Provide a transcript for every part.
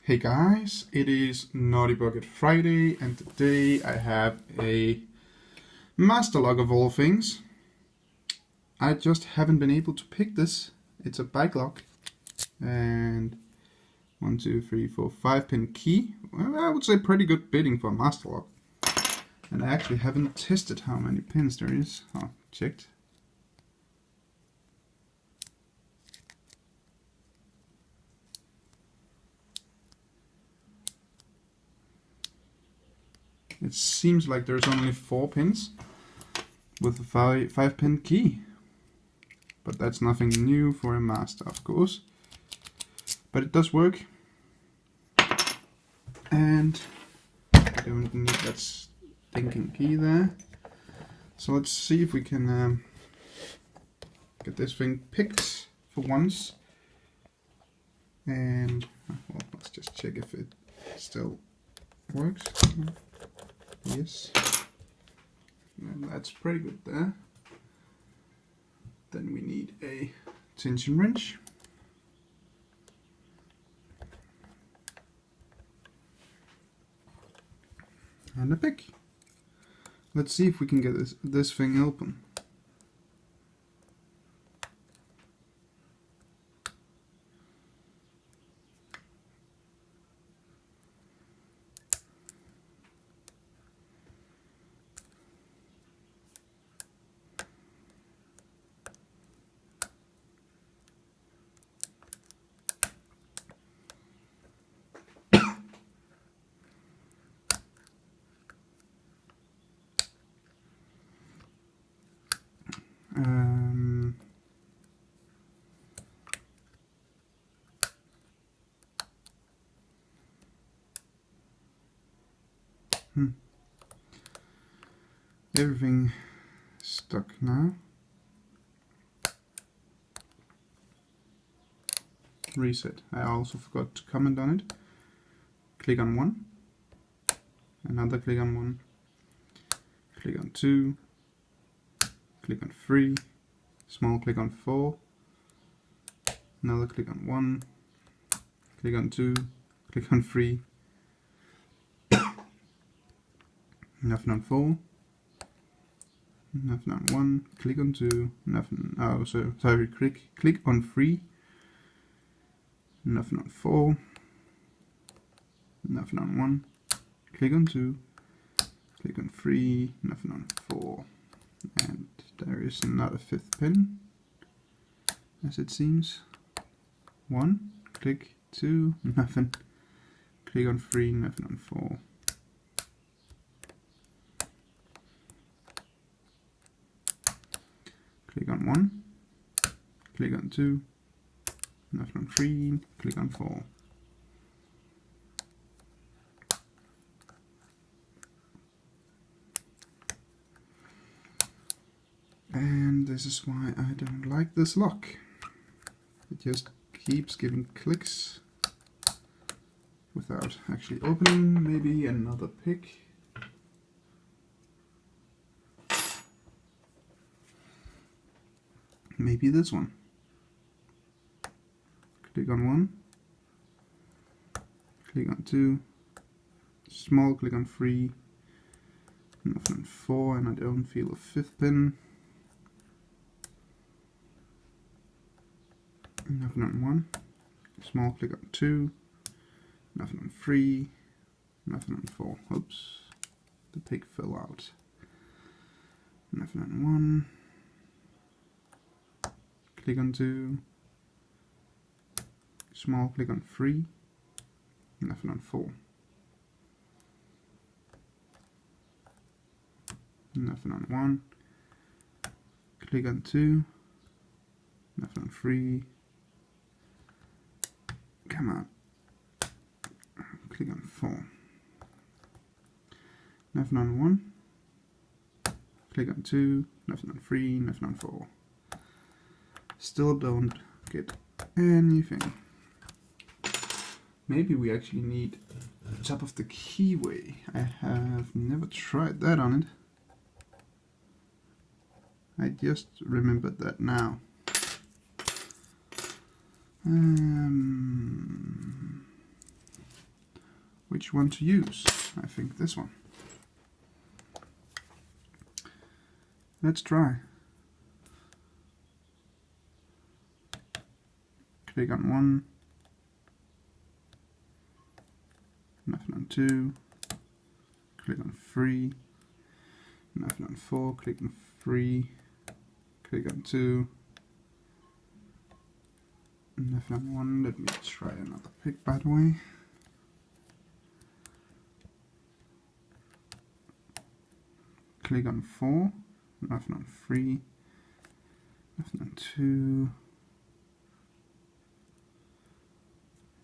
Hey guys, it is Naughty Bucket Friday, and today I have a master lock of all things. I just haven't been able to pick this. It's a bike lock, and 1, 2, 3, 4, 5 pin key. Well, I would say pretty good bidding for a master lock. And I actually haven't tested how many pins there is. Oh, checked. It seems like there's only 4 pins with a 5 pin key. But that's nothing new for a master, of course. But it does work. And I don't need that stinking key there. So let's see if we can get this thing picked for once. And well, let's just check if it still works. Yes. And that's pretty good there. Then we need a tension wrench. And a pick. Let's see if we can get this thing open. Everything stuck now. Reset. I also forgot to comment on it. Click on 1. Another click on 1. Click on 2. Click on 3. Small click on 4. Another click on 1. Click on 2. Click on 3. Nothing on 4. Nothing on 1. Click on 2. Nothing. Oh, so sorry. Click on 3. Nothing on 4. Nothing on 1. Click on 2. Click on 3. Nothing on 4. And there is another 5th pin, as it seems. 1. Click. 2. Nothing. Click on 3. Nothing on 4. Click on 1. Click on 2. Nothing on 3. Click on 4. And this is why I don't like this lock. It just keeps giving clicks without actually opening. Maybe another pick. Maybe this one. Click on 1. Click on 2. Small click on 3. Nothing on 4, and I don't feel a 5th pin. Nothing on 1. Small click on 2. Nothing on 3. Nothing on 4. Oops. The pick fell out. Nothing on 1. Click on 2. Small click on 3. Nothing on 4. Nothing on 1. Click on 2. Nothing on 3. Come on. Click on 4. Nothing on 1. Click on 2. Nothing on 3. Nothing on 4. Still don't get anything. Maybe we actually need top of the keyway. I have never tried that on it. I just remembered that now. which one to use. I think this one. Let's try. Click on 1, nothing on 2, click on 3, nothing on 4, click on 3, click on 2, nothing on 1. Let me try another pick, by the way. Click on 4, nothing on 3, nothing on 2,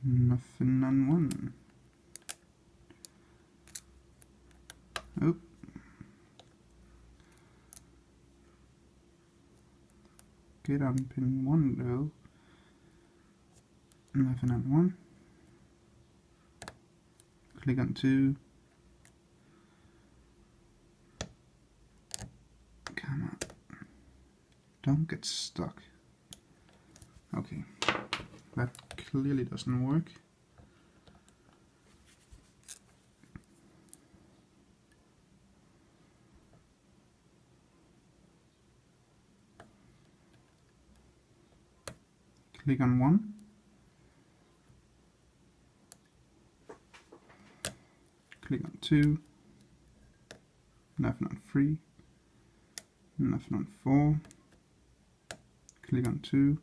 nothing on 1. Oh. Get on pin 1 though. Nothing on 1. Click on 2. Come on. Don't get stuck. Okay. That clearly doesn't work. Click on 1. Click on 2. Nothing on 3. Nothing on 4. Click on 2.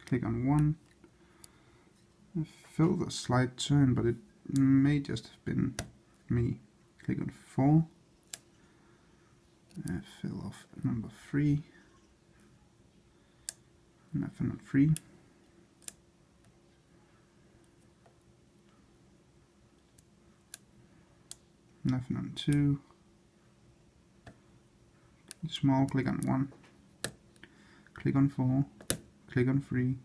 Click on 1. I felt a slight turn, but it may just have been me. Click on 4. I fell off number 3. Nothing on 3. Nothing on 2. Small, click on 1. Click on 4. Click on 3.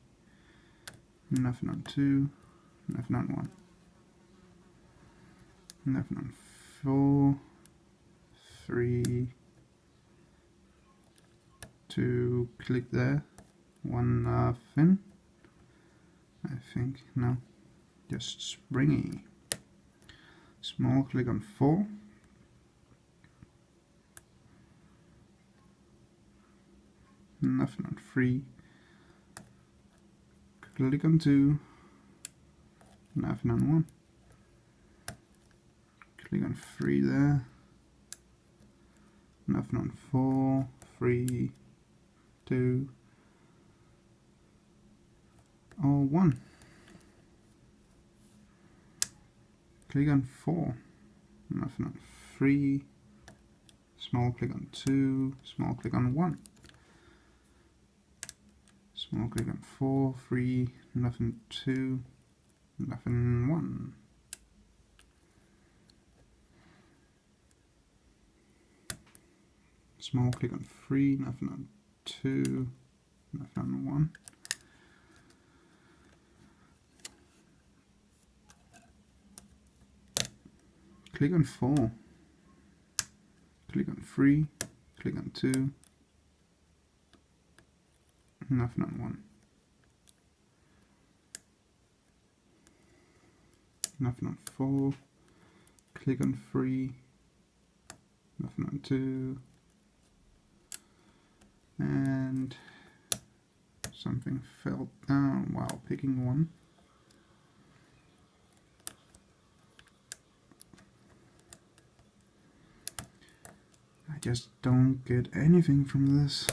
Nothing on 2. Nothing on 1. Nothing on 4. 3. 2. Click there. 1 nothing. I think, no. Just springy. Small, click on 4. Nothing on 3. Click on 2. Nothing on 1. Click on 3 there. Nothing on 4. 3. 2. Or 1. Click on 4. Nothing on 3. Small, click on 2. Small, click on 1. Small, click on 4, 3, nothing 2, nothing 1. Small, click on 3, nothing on 2, nothing on 1. Click on 4. Click on 3, click on 2. Nothing on 1. Nothing on 4. Click on 3. Nothing on 2. And something fell down while picking 1. I just don't get anything from this.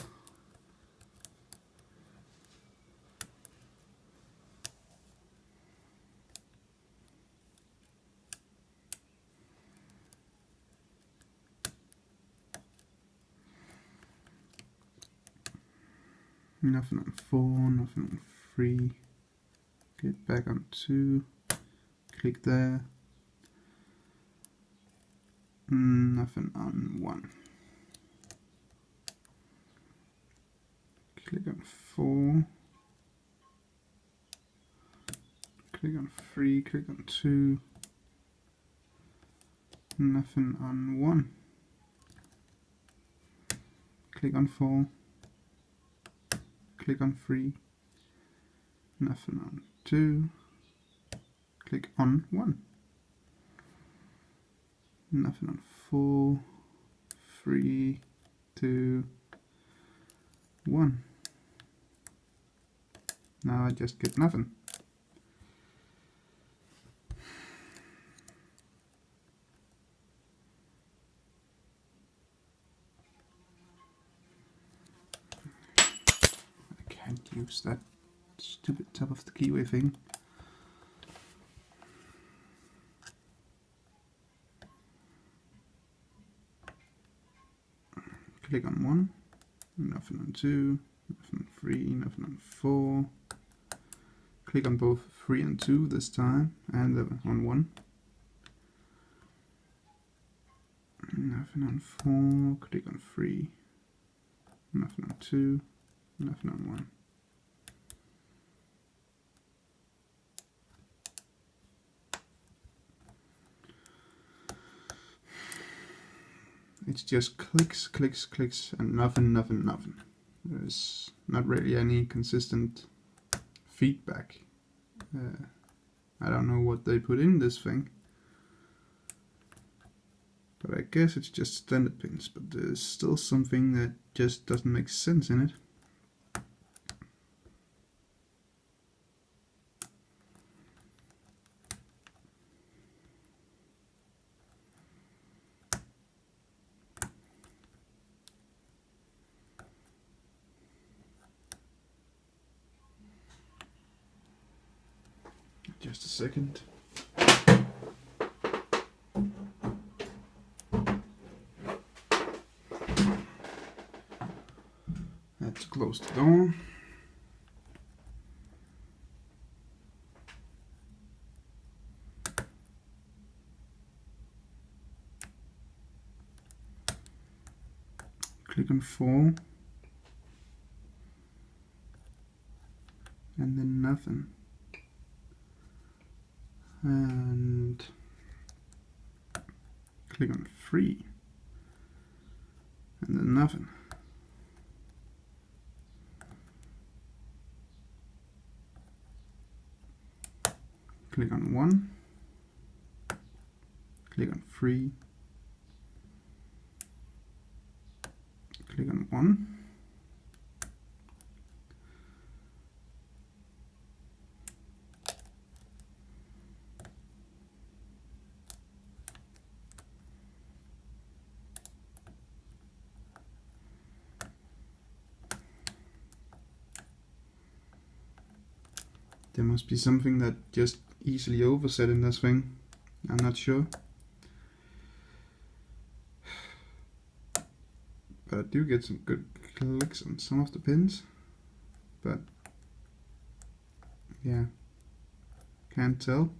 Nothing on 4, nothing on 3. Get back on 2. Click there. Nothing on 1. Click on 4. Click on 3. Click on 2. Nothing on 1. Click on 4. Click on 3. Nothing on 2. click on 1. Nothing on 4, 3, 2, 1. Now I just get nothing. I can't use that stupid top of the keyway thing. Click on 1, nothing on 2, nothing on 3, nothing on 4. Click on both 3 and 2 this time, and on 1. Nothing on 4, click on 3, nothing on 2, nothing on 1. It's just clicks, clicks, clicks, and nothing, nothing, nothing. There's not really any consistent feedback. I don't know what they put in this thing, but I guess it's just standard pins, but there's still something that just doesn't make sense in it. Just a second. Let's close the door. Click on 4. And then nothing. And click on 3, and then nothing. Click on 1, click on 3, click on 1. There must be something that just easily overset in this thing. I'm not sure. But I do get some good clicks on some of the pins. But yeah, can't tell.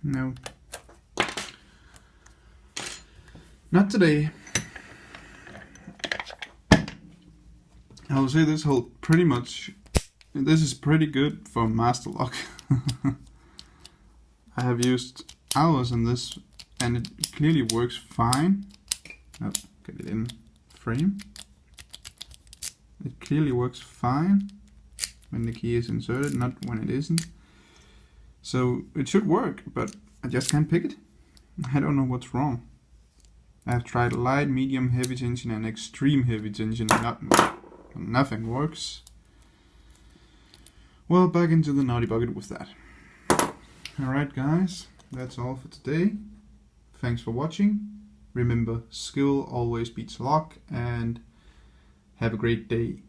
No. Not today. I will say this whole this is pretty good for master lock. I have used hours on this and it clearly works fine. Oh, get it in frame. It clearly works fine when the key is inserted, not when it isn't. So it should work, but I just can't pick it. I don't know what's wrong. I've tried light, medium, heavy tension and extreme heavy tension. Nothing works. Well, back into the naughty bucket with that. Alright guys, that's all for today. Thanks for watching. Remember, skill always beats luck, and have a great day.